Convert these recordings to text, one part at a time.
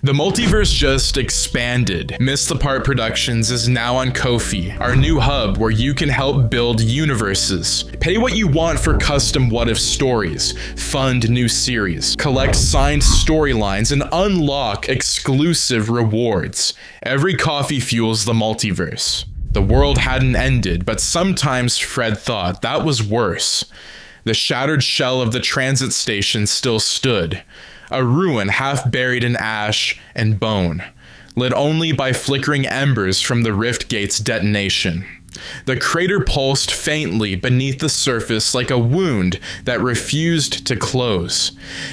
The multiverse just expanded. MissedThePart Productions is now on Ko-fi, our new hub where you can help build universes. Pay what you want for custom what-if stories, fund new series, collect signed storylines, and unlock exclusive rewards. Every coffee fuels the multiverse. The world hadn't ended, but sometimes Fred thought that was worse. The shattered shell of the transit station still stood. A ruin half buried in ash and bone, lit only by flickering embers from the rift gate's detonation. The crater pulsed faintly beneath the surface like a wound that refused to close.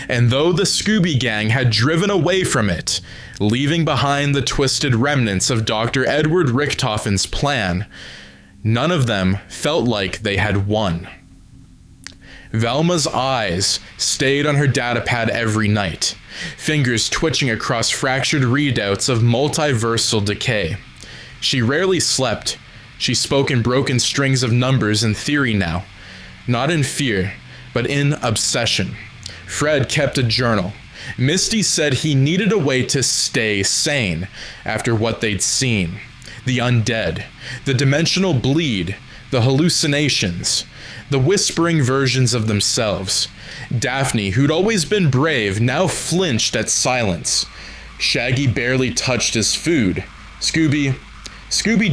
And though the Scooby Gang had driven away from it, leaving behind the twisted remnants of Dr. Edward Richtoffen's plan, none of them felt like they had won. Velma's eyes stayed on her datapad every night, fingers twitching across fractured readouts of multiversal decay. She rarely slept. She spoke in broken strings of numbers and theory now, not in fear, but in obsession. Fred kept a journal. Misty said he needed a way to stay sane after what they'd seen. The undead, the dimensional bleed, the hallucinations, the whispering versions of themselves. Daphne, who'd always been brave, now flinched at silence. Shaggy barely touched his food. Scooby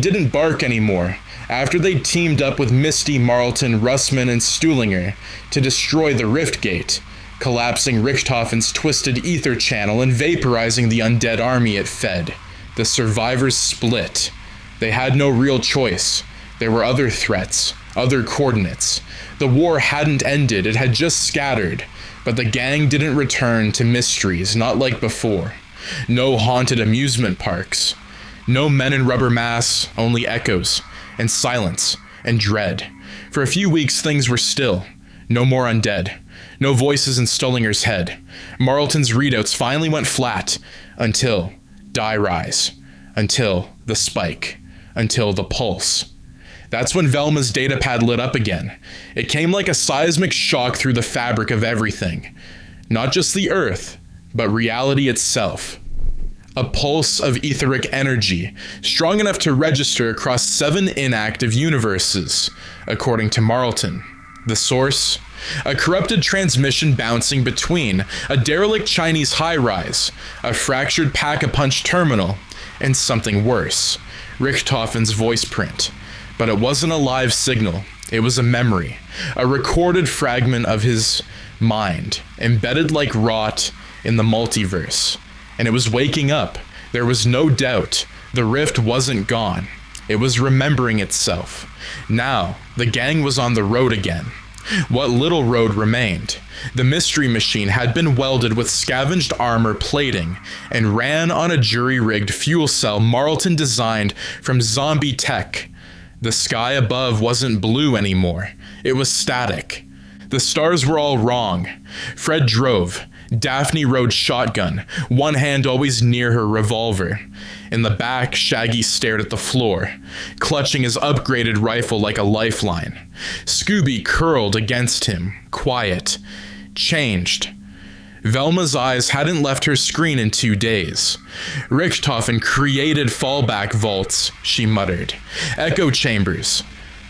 didn't bark anymore after they'd teamed up with Misty, Marlton, Russman, and Stuhlinger to destroy the Rift Gate, collapsing Richtoffen's twisted ether channel and vaporizing the undead army it fed. The survivors split. They had no real choice. There were other threats, other coordinates. The war hadn't ended, it had just scattered, but the gang didn't return to mysteries, not like before. No haunted amusement parks. No men in rubber masks, only echoes, and silence, and dread. For a few weeks things were still. No more undead. No voices in Stullinger's head. Marlton's readouts finally went flat, until die rise, until the spike, until the pulse. That's when Velma's datapad lit up again. It came like a seismic shock through the fabric of everything. Not just the Earth, but reality itself. A pulse of etheric energy, strong enough to register across 7 inactive universes, according to Marlton. The source? A corrupted transmission bouncing between a derelict Chinese high-rise, a fractured pack-a-punch terminal, and something worse, Richtoffen's voice print. But it wasn't a live signal, it was a memory, a recorded fragment of his mind, embedded like rot in the multiverse. And it was waking up. There was no doubt. The rift wasn't gone. It was remembering itself. Now, the gang was on the road again. What little road remained. The mystery machine had been welded with scavenged armor plating and ran on a jury-rigged fuel cell Marlton designed from zombie tech. The sky above wasn't blue anymore. It was static. The stars were all wrong. Fred drove. Daphne rode shotgun, one hand always near her revolver. In the back, Shaggy stared at the floor, clutching his upgraded rifle like a lifeline. Scooby curled against him, quiet, changed. Velma's eyes hadn't left her screen in 2 days. Richtofen created fallback vaults, she muttered. Echo chambers.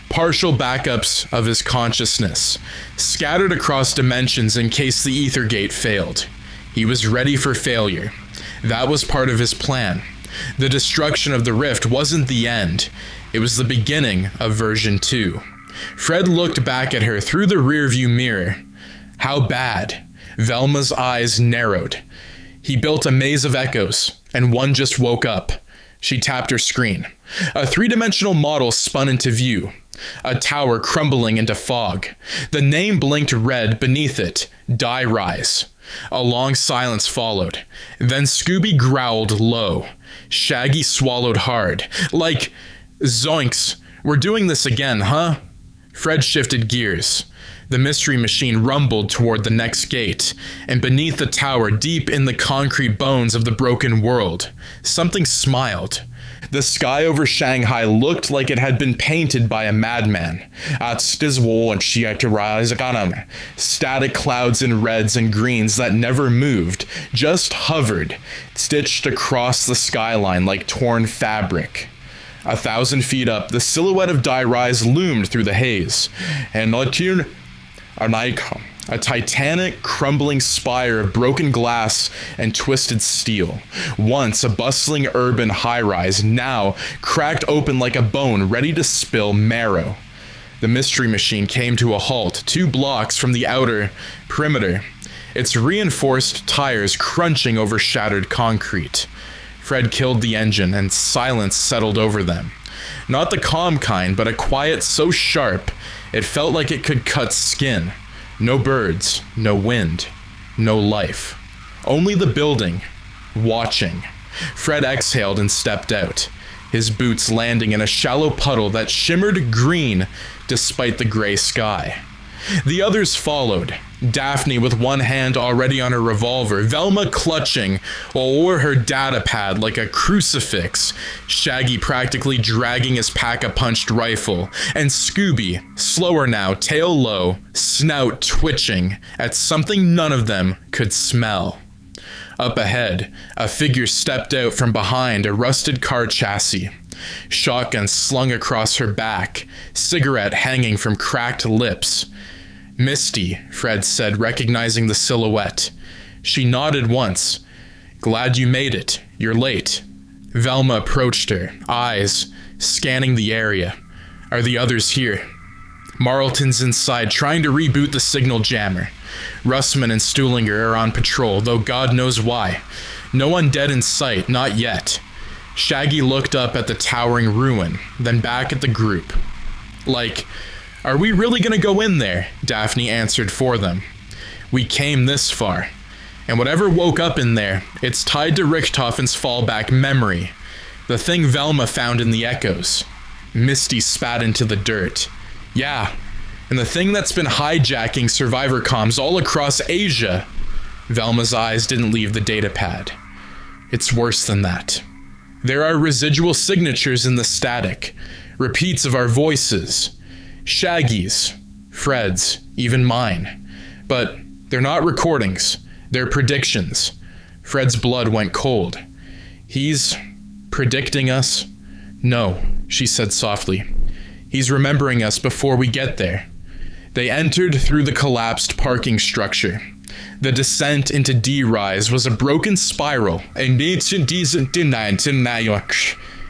Partial backups of his consciousness, scattered across dimensions in case the ether gate failed. He was ready for failure. That was part of his plan. The destruction of the rift wasn't the end. It was the beginning of version 2. Fred looked back at her through the rearview mirror. How bad? Velma's eyes narrowed. He built a maze of echoes, and one just woke up. She tapped her screen. A 3-dimensional model spun into view. A tower crumbling into fog. The name blinked red beneath it, Die Rise. A long silence followed. Then Scooby growled low. Shaggy swallowed hard. Like, zoinks, we're doing this again, huh? Fred shifted gears. The mystery machine rumbled toward the next gate, and beneath the tower, deep in the concrete bones of the broken world, something smiled. The sky over Shanghai looked like it had been painted by a madman. Static clouds in reds and greens that never moved, just hovered, stitched across the skyline like torn fabric. 1,000 feet up, the silhouette of Dai-Rise loomed through the haze. And a titanic, crumbling spire of broken glass and twisted steel. Once a bustling urban high-rise, now cracked open like a bone ready to spill marrow. The mystery machine came to a halt 2 blocks from the outer perimeter, its reinforced tires crunching over shattered concrete. Fred killed the engine and silence settled over them. Not the calm kind, but a quiet so sharp it felt like it could cut skin. No birds, no wind, no life. Only the building, watching. Fred exhaled and stepped out, his boots landing in a shallow puddle that shimmered green despite the gray sky. The others followed, Daphne with one hand already on her revolver, Velma clutching over her data pad like a crucifix, Shaggy practically dragging his pack-a-punched rifle, and Scooby, slower now, tail low, snout twitching at something none of them could smell. Up ahead, a figure stepped out from behind a rusted car chassis. Shotgun slung across her back, cigarette hanging from cracked lips. "Misty," Fred said, recognizing the silhouette. She nodded once. "Glad you made it. You're late." Velma approached her, eyes scanning the area. "Are the others here?" Marlton's inside, trying to reboot the signal jammer. Russman and Stuhlinger are on patrol, though God knows why. No undead in sight, not yet. Shaggy looked up at the towering ruin, then back at the group. "Are we really gonna go in there?" Daphne answered for them. "We came this far. And whatever woke up in there, it's tied to Richtoffen's fallback memory. The thing Velma found in the echoes." Misty spat into the dirt. "Yeah, and the thing that's been hijacking survivor comms all across Asia." Velma's eyes didn't leave the datapad. "It's worse than that. There are residual signatures in the static, repeats of our voices. Shaggy's, Fred's, even mine. But they're not recordings, they're predictions." Fred's blood went cold. "He's predicting us?" "No," she said softly. "He's remembering us before we get there." They entered through the collapsed parking structure. The descent into D-Rise was a broken spiral,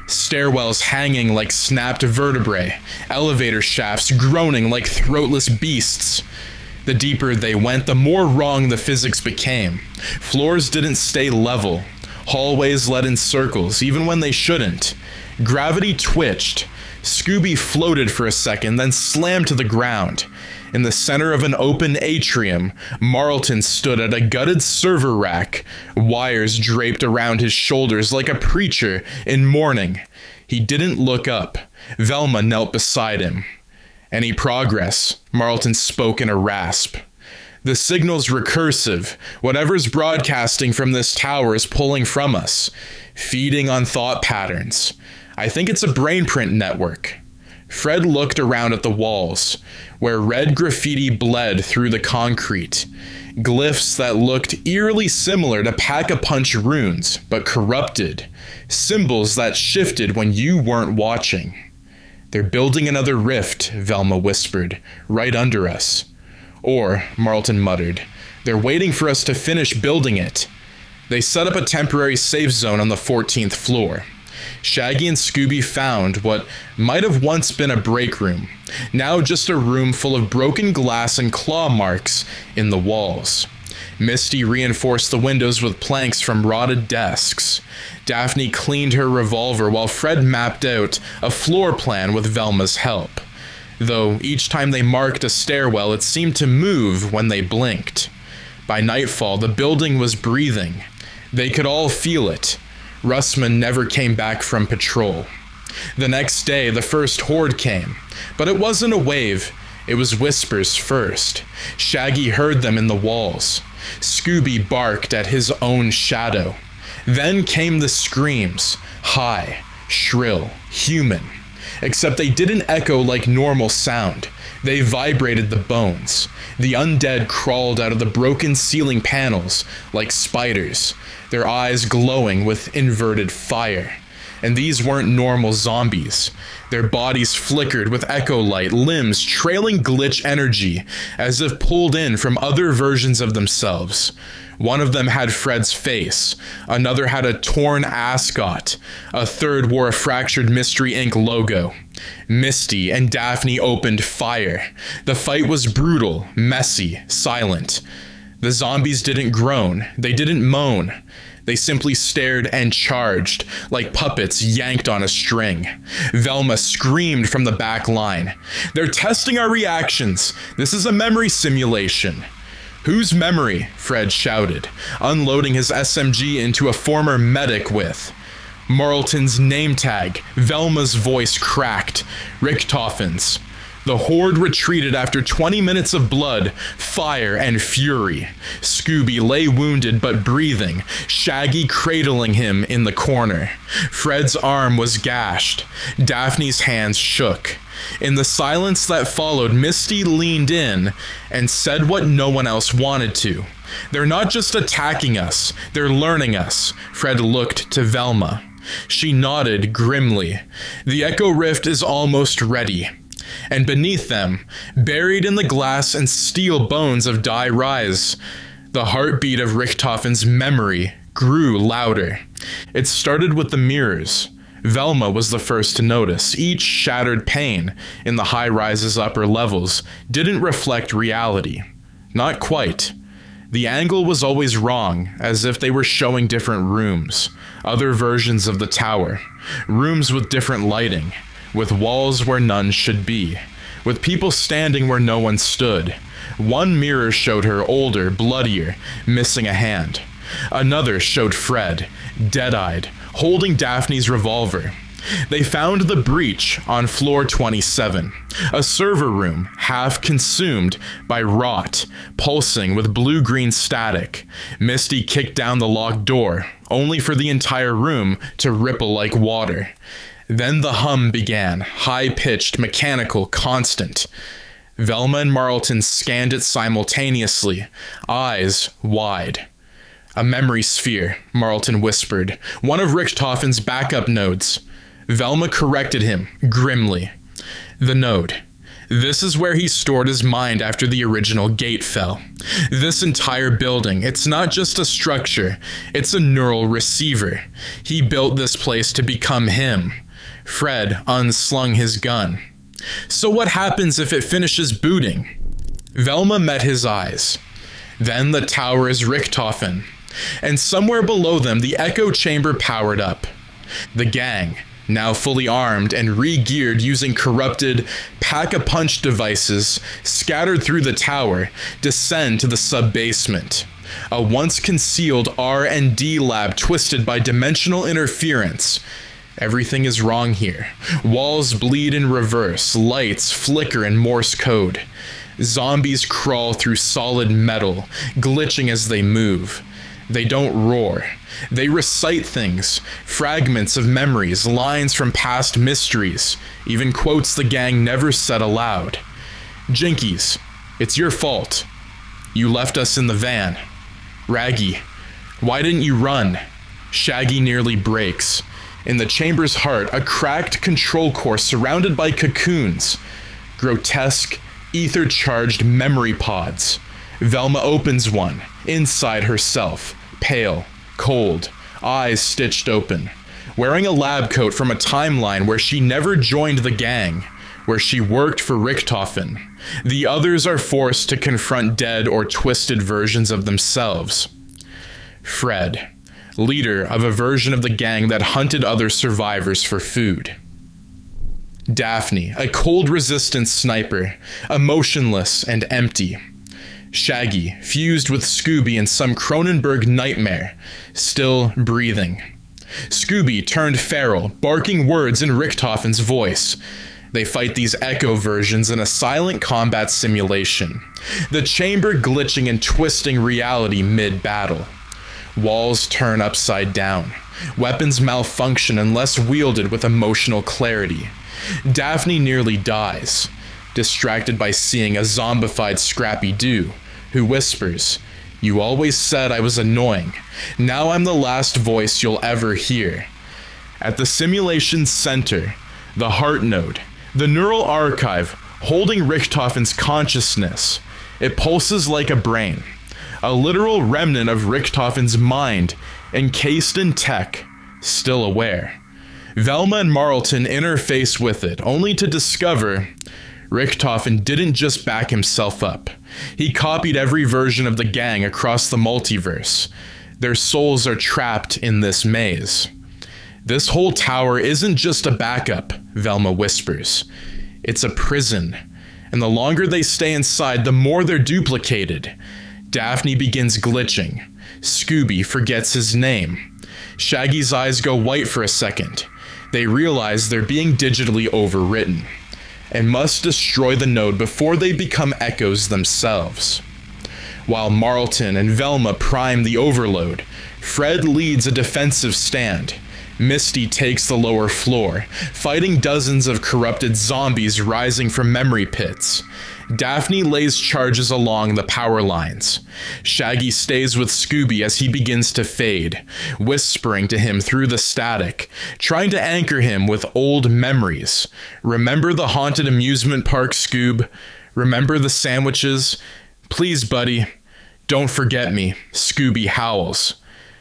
stairwells hanging like snapped vertebrae, elevator shafts groaning like throatless beasts. The deeper they went, the more wrong the physics became. Floors didn't stay level. Hallways led in circles, even when they shouldn't. Gravity twitched. Scooby floated for a second, then slammed to the ground. In the center of an open atrium, Marlton stood at a gutted server rack, wires draped around his shoulders like a preacher in mourning. He didn't look up. Velma knelt beside him. "Any progress?" Marlton spoke in a rasp. "The signal's recursive. Whatever's broadcasting from this tower is pulling from us, feeding on thought patterns. I think it's a brainprint network." Fred looked around at the walls, where red graffiti bled through the concrete. Glyphs that looked eerily similar to pack-a-punch runes, but corrupted. Symbols that shifted when you weren't watching. "They're building another rift," Velma whispered, "right under us." "Or," Marlton muttered, "they're waiting for us to finish building it." They set up a temporary safe zone on the 14th floor. Shaggy and Scooby found what might have once been a break room, now just a room full of broken glass and claw marks in the walls. Misty reinforced the windows with planks from rotted desks. Daphne cleaned her revolver while Fred mapped out a floor plan with Velma's help. Though each time they marked a stairwell, it seemed to move when they blinked. By nightfall, the building was breathing. They could all feel it. Russman never came back from patrol. The next day, the first horde came, but it wasn't a wave. It was whispers first. Shaggy heard them in the walls. Scooby barked at his own shadow. Then came the screams, high, shrill, human. Except they didn't echo like normal sound. They vibrated the bones. The undead crawled out of the broken ceiling panels like spiders, their eyes glowing with inverted fire. And these weren't normal zombies. Their bodies flickered with echo light, limbs trailing glitch energy as if pulled in from other versions of themselves. One of them had Fred's face, another had a torn ascot, a third wore a fractured Mystery Inc. logo. Misty and Daphne opened fire. The fight was brutal, messy, silent. The zombies didn't groan, they didn't moan. They simply stared and charged, like puppets yanked on a string. Velma screamed from the back line. "They're testing our reactions. This is a memory simulation." "Whose memory?" Fred shouted, unloading his SMG into a former medic with. Marlton's name tag. Velma's voice cracked. Richtoffen's. The horde retreated after 20 minutes of blood, fire, and fury. Scooby lay wounded but breathing, Shaggy cradling him in the corner. Fred's arm was gashed. Daphne's hands shook. In the silence that followed, Misty leaned in and said what no one else wanted to. "They're not just attacking us, they're learning us." Fred looked to Velma. She nodded grimly. "The Echo Rift is almost ready." And beneath them, buried in the glass and steel bones of Die Rise, the heartbeat of Richtoffen's memory grew louder. It started with the mirrors. Velma was the first to notice. Each shattered pane in the High Rise's upper levels didn't reflect reality. Not quite. The angle was always wrong, as if they were showing different rooms, other versions of the tower, rooms with different lighting, with walls where none should be, with people standing where no one stood. One mirror showed her older, bloodier, missing a hand. Another showed Fred, dead-eyed, holding Daphne's revolver. They found the breach on floor 27, a server room half consumed by rot, pulsing with blue-green static. Misty kicked down the locked door, only for the entire room to ripple like water. Then the hum began, high-pitched, mechanical, constant. Velma and Marlton scanned it simultaneously, eyes wide. "A memory sphere," Marlton whispered. "One of Richtoffen's backup nodes." Velma corrected him, grimly. "The node. This is where he stored his mind after the original gate fell. This entire building, it's not just a structure, it's a neural receiver. He built this place to become him." Fred unslung his gun. "So what happens if it finishes booting?" Velma met his eyes. "Then the tower is Ricktofen." And somewhere below them, the echo chamber powered up. The gang, now fully armed and re-geared using corrupted pack-a-punch devices scattered through the tower, descend to the sub-basement. A once concealed R&D lab twisted by dimensional interference. Everything is wrong here. Walls bleed in reverse, lights flicker in Morse code. Zombies crawl through solid metal, glitching as they move. They don't roar. They recite things, fragments of memories, lines from past mysteries, even quotes the gang never said aloud. "Jinkies, it's your fault. You left us in the van. Raggy, why didn't you run?" Shaggy nearly breaks. In the chamber's heart, a cracked control core surrounded by cocoons. Grotesque, ether-charged memory pods. Velma opens one, inside herself, pale, cold, eyes stitched open. Wearing a lab coat from a timeline where she never joined the gang, where she worked for Richtofen. The others are forced to confront dead or twisted versions of themselves. Fred, leader of a version of the gang that hunted other survivors for food. Daphne, a cold resistance sniper, emotionless and empty. Shaggy, fused with Scooby in some Cronenberg nightmare, still breathing. Scooby turned feral, barking words in Richtoffen's voice. They fight these echo versions in a silent combat simulation, the chamber glitching and twisting reality mid-battle. Walls turn upside down. Weapons malfunction unless wielded with emotional clarity. Daphne nearly dies, distracted by seeing a zombified Scrappy-Doo, who whispers, "You always said I was annoying. Now I'm the last voice you'll ever hear." At the simulation's center, the heart node, the neural archive holding Richtoffen's consciousness, it pulses like a brain, a literal remnant of Richtoffen's mind, encased in tech, still aware. Velma and Marlton interface with it, only to discover Richtofen didn't just back himself up. He copied every version of the gang across the multiverse. Their souls are trapped in this maze. "This whole tower isn't just a backup," Velma whispers. "It's a prison, and the longer they stay inside, the more they're duplicated." Daphne begins glitching. Scooby forgets his name. Shaggy's eyes go white for a second. They realize they're being digitally overwritten, and must destroy the node before they become echoes themselves. While Marlton and Velma prime the overload, Fred leads a defensive stand. Misty takes the lower floor, fighting dozens of corrupted zombies rising from memory pits. Daphne lays charges along the power lines. Shaggy stays with Scooby as he begins to fade, whispering to him through the static, trying to anchor him with old memories. "Remember the haunted amusement park, Scoob? Remember the sandwiches? Please, buddy, don't forget me," Scooby howls,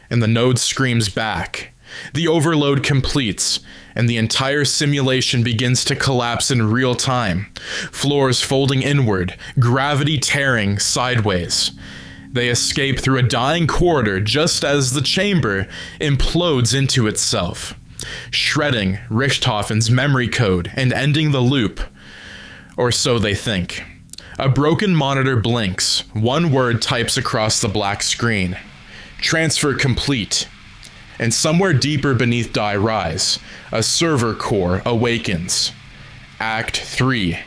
and the node screams back. The overload completes, and the entire simulation begins to collapse in real time, floors folding inward, gravity tearing sideways. They escape through a dying corridor just as the chamber implodes into itself, shredding Richtoffen's memory code and ending the loop. Or so they think. A broken monitor blinks. One word types across the black screen. "Transfer complete." And somewhere deeper beneath Die Rise, a server core awakens. Act 3,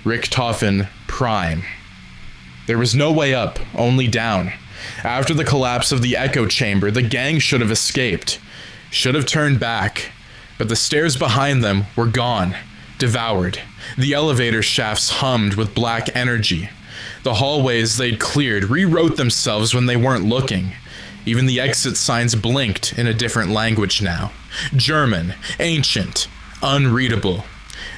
Richtofen Prime. There was no way up, only down. After the collapse of the echo chamber, the gang should have escaped. Should have turned back. But the stairs behind them were gone, devoured. The elevator shafts hummed with black energy. The hallways they'd cleared rewrote themselves when they weren't looking. Even the exit signs blinked in a different language now. German, ancient, unreadable.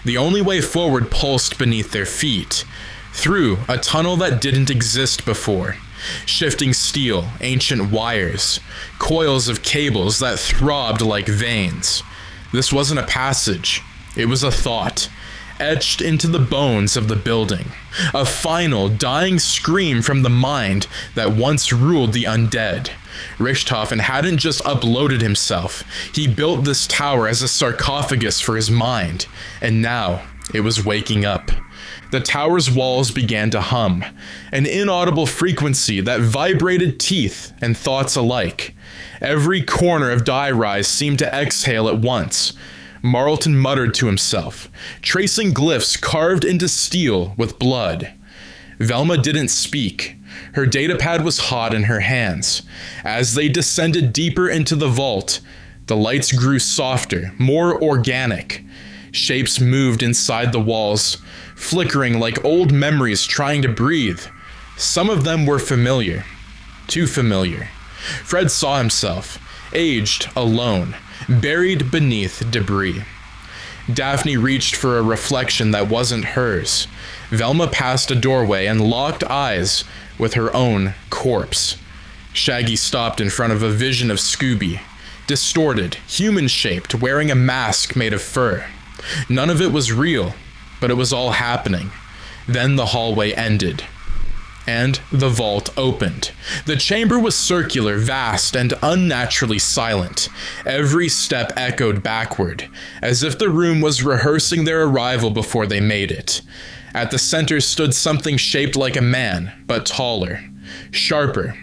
The only way forward pulsed beneath their feet, through a tunnel that didn't exist before. Shifting steel, ancient wires, coils of cables that throbbed like veins. This wasn't a passage, it was a thought, etched into the bones of the building. A final, dying scream from the mind that once ruled the undead. Richtofen hadn't just uploaded himself, he built this tower as a sarcophagus for his mind, and now it was waking up. The tower's walls began to hum, an inaudible frequency that vibrated teeth and thoughts alike. Every corner of Die Rise seemed to exhale at once. Marlton muttered to himself, tracing glyphs carved into steel with blood. Velma didn't speak. Her datapad was hot in her hands. As they descended deeper into the vault, the lights grew softer, more organic. Shapes moved inside the walls, flickering like old memories trying to breathe. Some of them were familiar. Too familiar. Fred saw himself, aged, alone, buried beneath debris. Daphne reached for a reflection that wasn't hers. Velma passed a doorway and locked eyes with her own corpse. Shaggy stopped in front of a vision of Scooby, distorted, human-shaped, wearing a mask made of fur. None of it was real, but it was all happening. Then the hallway ended, and the vault opened. The chamber was circular, vast, and unnaturally silent. Every step echoed backward, as if the room was rehearsing their arrival before they made it. At the center stood something shaped like a man, but taller, sharper,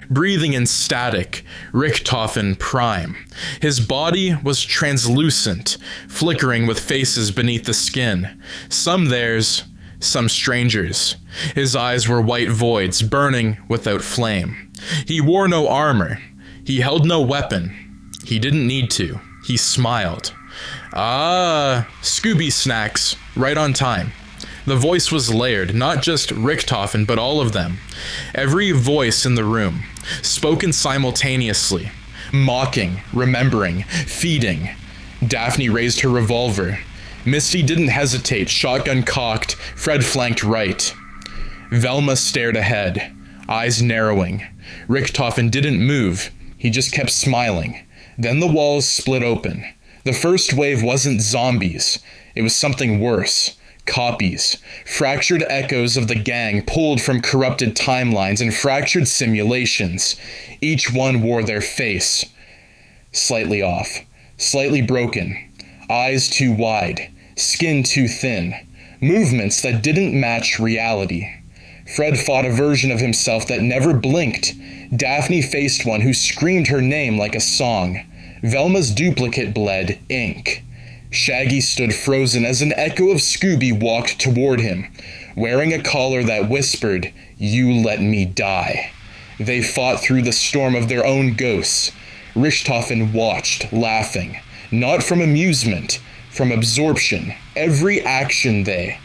breathing in static, Richtofen Prime. His body was translucent, flickering with faces beneath the skin. Some theirs, some strangers. His eyes were white voids, burning without flame. He wore no armor. He held no weapon. He didn't need to. He smiled. Ah, Scooby snacks. Right on time. The voice was layered, not just Richtofen, but all of them. Every voice in the room, spoken simultaneously. Mocking, remembering, feeding. Daphne raised her revolver. Misty didn't hesitate, shotgun cocked, Fred flanked right. Velma stared ahead, eyes narrowing. Richtofen didn't move, he just kept smiling. Then the walls split open. The first wave wasn't zombies, it was something worse. Copies. Fractured echoes of the gang pulled from corrupted timelines and fractured simulations. Each one wore their face. Slightly off. Slightly broken. Eyes too wide. Skin too thin. Movements that didn't match reality. Fred fought a version of himself that never blinked. Daphne faced one who screamed her name like a song. Velma's duplicate bled ink. Shaggy stood frozen as an echo of Scooby walked toward him, wearing a collar that whispered, "You let me die." They fought through the storm of their own ghosts. Richtofen watched, laughing, not from amusement, from absorption. Every action they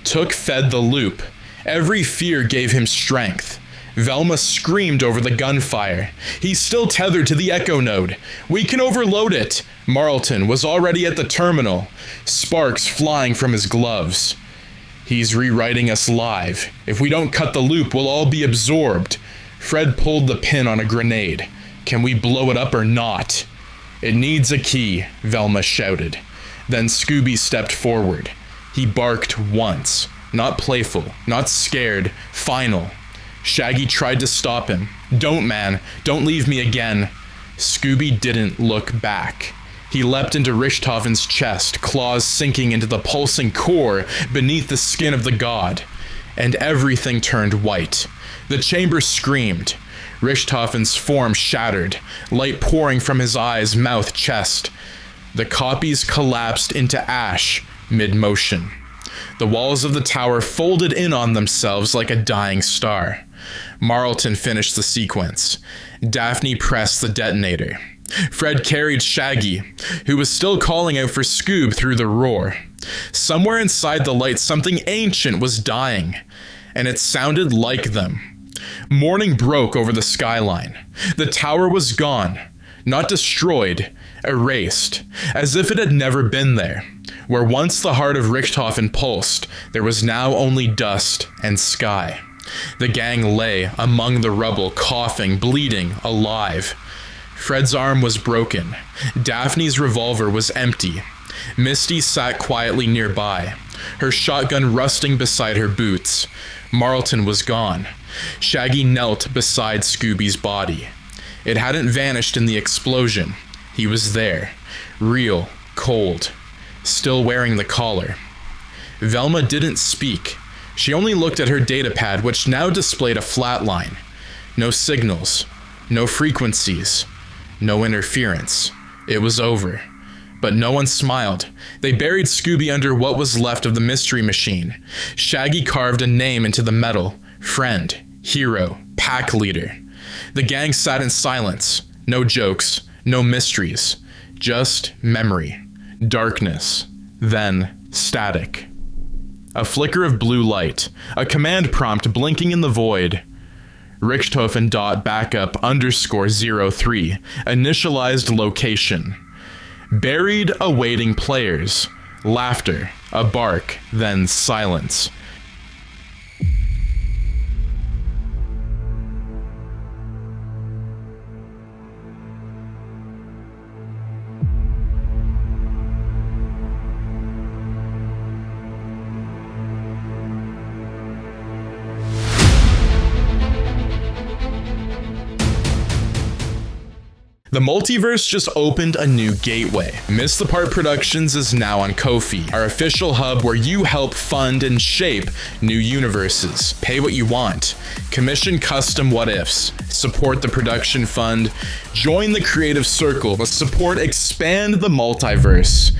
took fed the loop. Every fear gave him strength. Velma screamed over the gunfire. He's still tethered to the echo node. We can overload it. Marlton was already at the terminal, sparks flying from his gloves. He's rewriting us live. If we don't cut the loop, we'll all be absorbed. Fred pulled the pin on a grenade. Can we blow it up or not? It needs a key, Velma shouted. Then Scooby stepped forward. He barked once. Not playful, not scared, final. Shaggy tried to stop him. Don't, man. Don't leave me again. Scooby didn't look back. He leapt into Richtofen's chest, claws sinking into the pulsing core beneath the skin of the god. And everything turned white. The chamber screamed. Richtofen's form shattered, light pouring from his eyes, mouth, chest. The copies collapsed into ash mid-motion. The walls of the tower folded in on themselves like a dying star. Marlton finished the sequence. Daphne pressed the detonator. Fred carried Shaggy, who was still calling out for Scoob through the roar. Somewhere inside the light, something ancient was dying, and it sounded like them. Morning broke over the skyline. The tower was gone, not destroyed, erased, as if it had never been there. Where once the heart of Richtofen pulsed, there was now only dust and sky. The gang lay among the rubble, coughing, bleeding, alive. Fred's arm was broken. Daphne's revolver was empty. Misty sat quietly nearby, her shotgun rusting beside her boots. Marlton was gone. Shaggy knelt beside Scooby's body. It hadn't vanished in the explosion. He was there, real, cold, still wearing the collar. Velma didn't speak. She only looked at her datapad, which now displayed a flat line. No signals, no frequencies, no interference. It was over. But no one smiled. They buried Scooby under what was left of the mystery machine. Shaggy carved a name into the metal. Friend, hero, pack leader. The gang sat in silence. No jokes, no mysteries. Just memory, darkness, then static. A flicker of blue light, a command prompt blinking in the void. Richtofen .backup_03, initialized location. Buried awaiting players. Laughter, a bark, then silence. The multiverse just opened a new gateway. MissedThePart Productions is now on Ko-fi, our official hub where you help fund and shape new universes. Pay what you want. Commission custom what-ifs. Support the production fund. Join the creative circle. Support expand the multiverse.